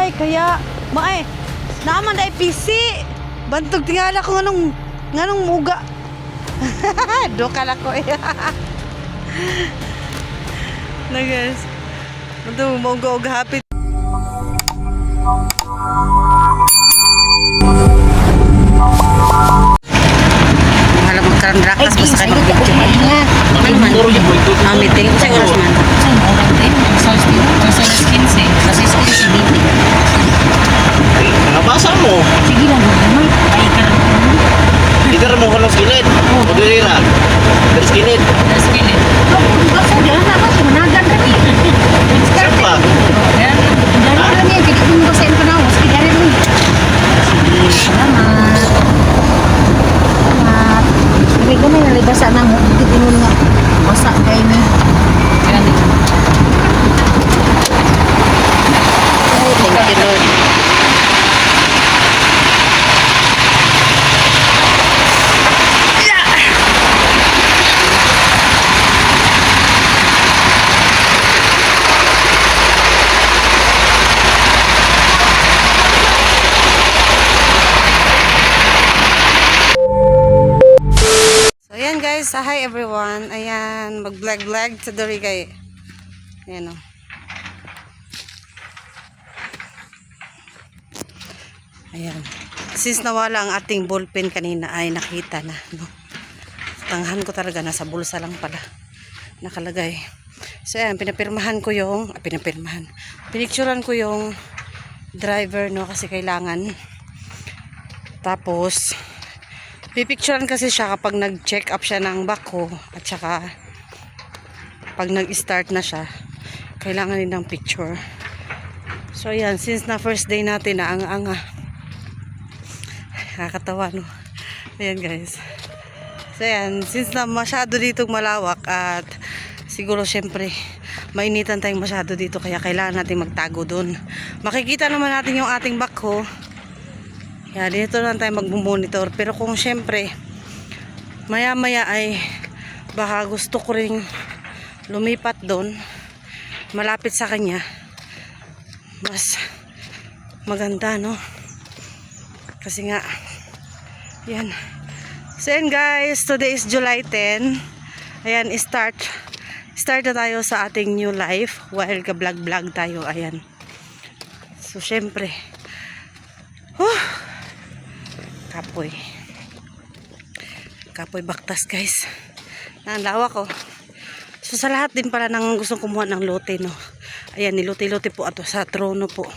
day kaya maay naman day PC. Bantog tingala ko nganong muga. Do kala ko. Na guys. Bantog muga hapit. Mahala magkaroon rakas basta kayo mag-video. Ano man? Meeting. Sa oras man? Sa oras 15. Kasi 15. Nabasa mo? Sige lang naman. Ay karoon. Di ka mo ko ng skillet. O dira. Dari skillet. Basta dyan na ba? Managan rin. Siapa? Dari lang yan. Jadi kung gusto yung panahon. Sige dari mo. Salamat. Salamat. Sabi ko na yung nalibasa na mo. Hindi mo nga. Basa kayo na. Thank you, Lord. Ayan guys, hi everyone. Ayan, mag-vlog sa Dorigay. Ayan o. Ayan. Since nawala ang ating ballpen kanina ay nakita na. No? Tanghan ko talaga, nasa bulsa lang pala nakalagay. So ayan, pinapirmahan ko yung, pinicturan ko yung driver no kasi kailangan. Tapos, pipicturean kasi siya kapag nag-check up siya ng backhoe at saka pag nag-start na siya kailangan din ng picture. So ayan, since na first day natin na ang nakakatawa no. Ayan guys. So ayan, since na masyado ditong malawak at siguro syempre mainitan tayong masyado dito kaya kailangan natin magtago doon. Makikita naman natin yung ating backhoe. Yan, dito lang tayo mag-monitor. Pero kung syempre, maya-maya ay baka gusto ko ring lumipat doon, malapit sa kanya, mas maganda, no? Kasi nga, yan. So yan guys, today is July 10. Ayan, start na tayo sa ating new life while ka-vlog-vlog tayo. Ayan. So syempre, kapoy baktas guys. Ang lawak oh. So sa lahat din pala ng gustong kumuha ng lote no. Ayan, nilote-lote po ato sa trono po.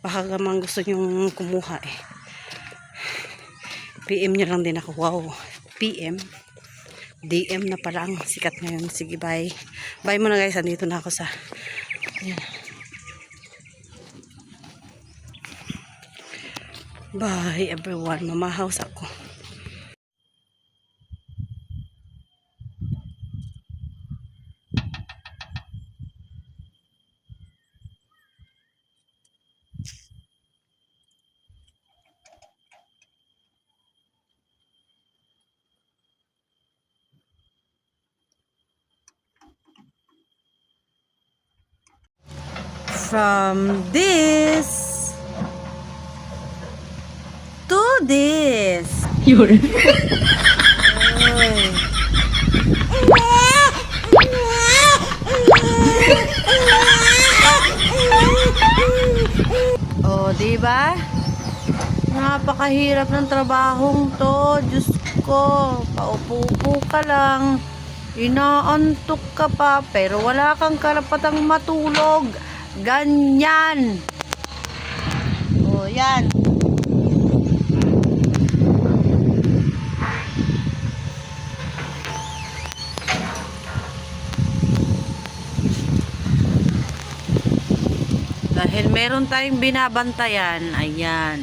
Baka gamang gusto nyong kumuha eh. PM nyo lang din ako. Wow. PM. DM na pala ang sikat ngayon. Sige bye. Bye muna guys. Andito na ako sa ayan. Bye everyone. Mamahaws ako. From this to this. Yun. Oh, diba? Napakahirap ng trabahong to. Diyos ko, paupo-upo ka lang. Inaantok ka pa, pero wala kang karapatang matulog. Ganyan. Oh, yan. Dahil meron tayong binabantayan, ayan.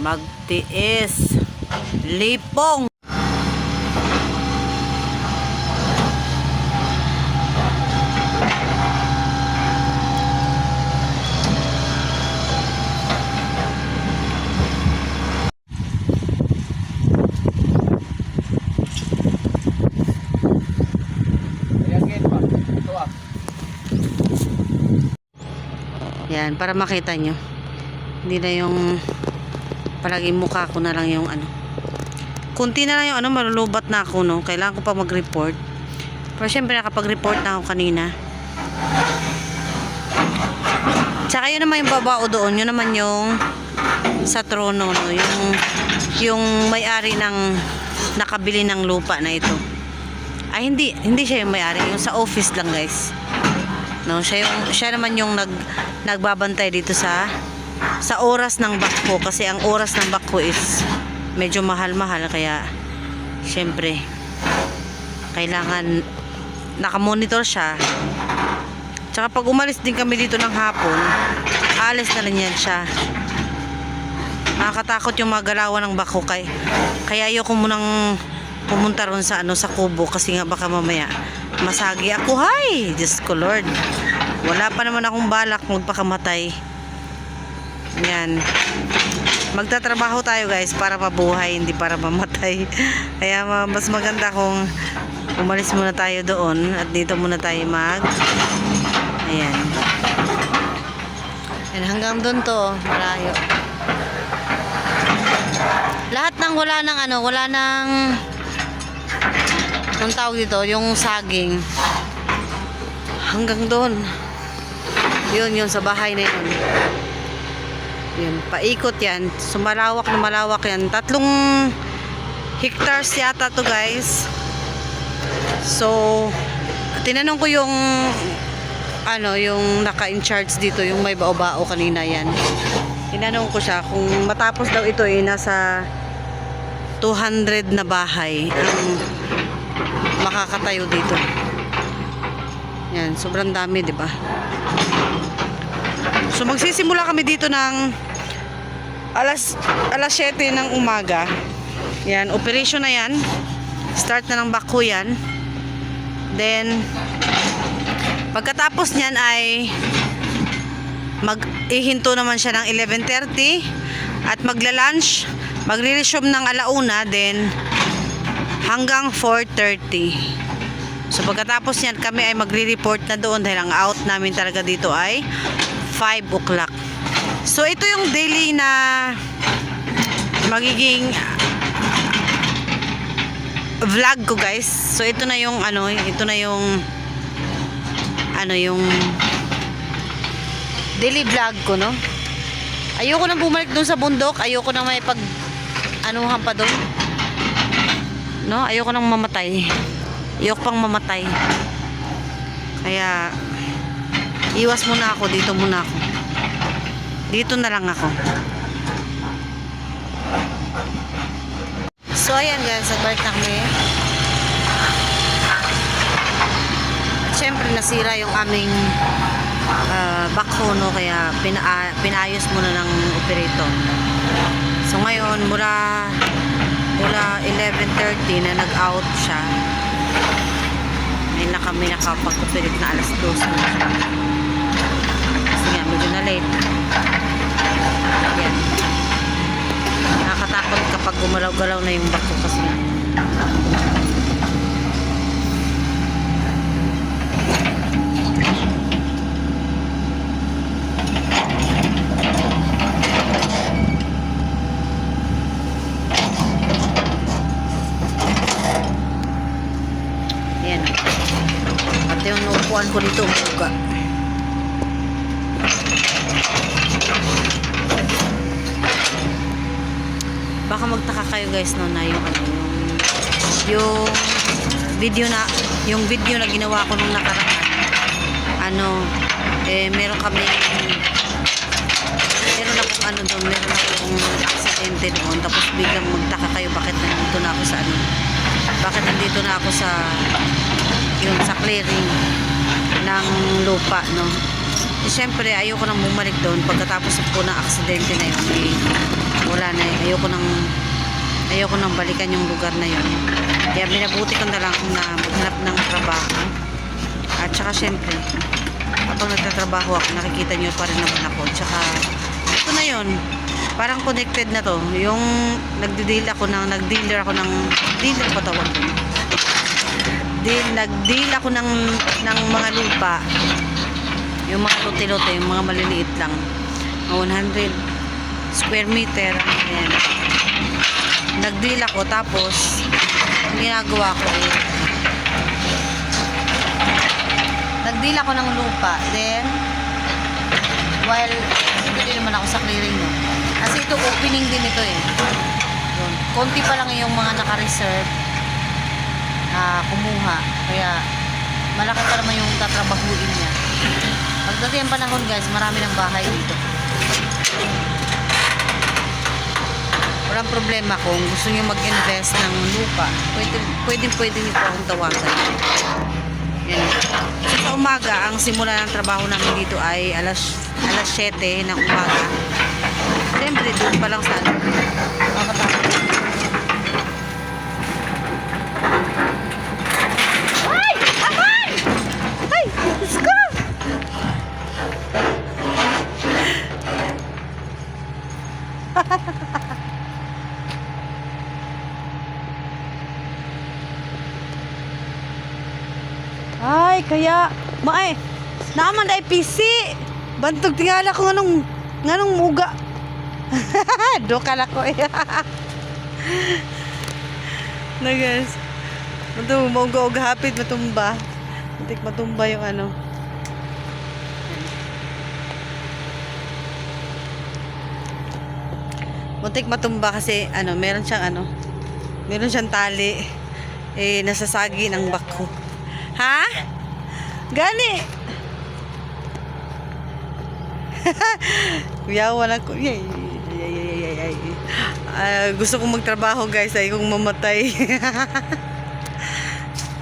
Magtiis. Lipong. Yan, para makita nyo. Hindi na yung palagi mukha ko na lang yung ano. Kunti na lang yung ano, malulubat na ako, no. Kailangan ko pa mag-report. Pero syempre nakapag-report na ako kanina. Tsaka yun naman yung babao doon. Yun naman yung sa trono, no. Yung may-ari ng nakabili ng lupa na ito. Ay, hindi siya yung may-ari. Yung sa office lang, guys. No, siya naman yung nagbabantay dito sa oras ng bakko, kasi ang oras ng bakko is medyo mahal-mahal, kaya syempre kailangan nakamonitor siya. Tsaka pag umalis din kami dito ng hapon, alis na rin yan siya. Nakakatakot yung mga galawan ng bakko, kaya ayoko munang pumunta ron sa sa kubo, kasi nga baka mamaya masagi ako. Hay, Diyos ko Lord, wala pa naman akong balak magpakamatay. Yan, magtatrabaho tayo guys para mabuhay, hindi para mamatay. Kaya mas maganda kung umalis muna tayo doon at dito muna tayo ayan. And hanggang doon to, malayo. Lahat ng wala ng ang tawag dito, yung saging, hanggang doon. Yun sa bahay na yun. Yun, paikot yan. So malawak na malawak yan. 3 hectares yata to guys. So tinanong ko yung yung naka-in-charge dito, yung may bao-bao kanina yan. Tinanong ko siya kung matapos daw ito nasa 200 na bahay ang makakatayo dito. Yan, sobrang dami, di ba? So magsisimula kami dito ng alas 7 ng umaga. Yan, operation na yan. Start na ng bakho yan. Then pagkatapos niyan ay ihinto naman siya ng 11:30 at magla-lunch, magre-resume ng 1:00, then hanggang 4:30. So pagkatapos niyan kami ay magre-report na doon, dahil ang out namin talaga dito ay 5 o'clock. So ito yung daily na magiging vlog ko guys. So ito na yung yung daily vlog ko, no. Ayoko nang bumalik doon sa bundok, ayoko nang may anuhan pa doon, no. Ayoko nang mamatay, ayoko pang mamatay, kaya iwas muna ako dito, dito na lang ako. So ayan guys, nagbalik na kami. Siyempre nasira yung aming backhoe, no, kaya pinayos muna ng operator. So ngayon mula 11:30 na nag-out siya, ngayon na kami nakapag-operate na alas 12 na. Kasi nga medyo na late. Yan, nakakatakot kapag gumalaw-galaw na yung backhoe kasi yung upuan ko dito umuga. Baka magtaka kayo guys, no, na yung video na ginawa ko nung nakaraan, meron akong aksidente doon, tapos biglang magtaka kayo bakit nandito na ako sa sa clearing ng lupa, no. Siyempre ayoko nang bumalik doon pagkatapos po ng aksidente na yun. Wala na, ayoko nang balikan yung lugar na yun. Kaya binabuti ko na lang na maghanap ng trabaho. At saka siyempre habang nagtatrabaho ako, nakikita nyo pa rin naman ako. Tsaka ito na yun, parang connected na to. Yung nagdealer ako ng nag-deal ako ng mga lupa. Yung mga lote-lote, yung mga maliliit lang. Mga 100 square meter. Ayan. Nag-deal ako, tapos ang ginagawa ko nag-deal ako ng lupa. Then, while bibili naman ako sa clearing, no? Kasi ito, opening din ito eh. Yun. Konti pa lang yung mga naka-reserve kumuha. Kaya, malaki pa naman yung tatrabahuin niya. Pagdating ang panahon, guys, marami ng bahay dito. Walang problema kung gusto niyo mag-invest ng lupa. Pwede niyo po akong tawagan. Yan. So, sa umaga, ang simula ng trabaho namin dito ay alas 7 ng umaga. Siyempre, doon pa lang sa makakatapos. Ay! Amay! Ay! Let's go! Ay, kaya, maay, naman ay PC. Bantog tingala ko nganong muga. Doka na ko eh. Na guys. Mato mauga-uga hapit matumba. Muntik matumba yung ano. Muntik matumba kasi meron siyang tali nasasagi ng bako. Ha? Gani. Yawa lang ko. Gusto kong magtrabaho, guys. Ay kong mamatay.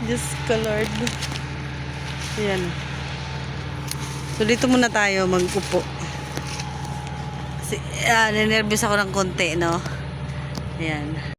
Diyos ko, Lord. Ayan. So, dito muna tayo mag-upo. Kasi, ninervous ako ng konti, no? Ayan.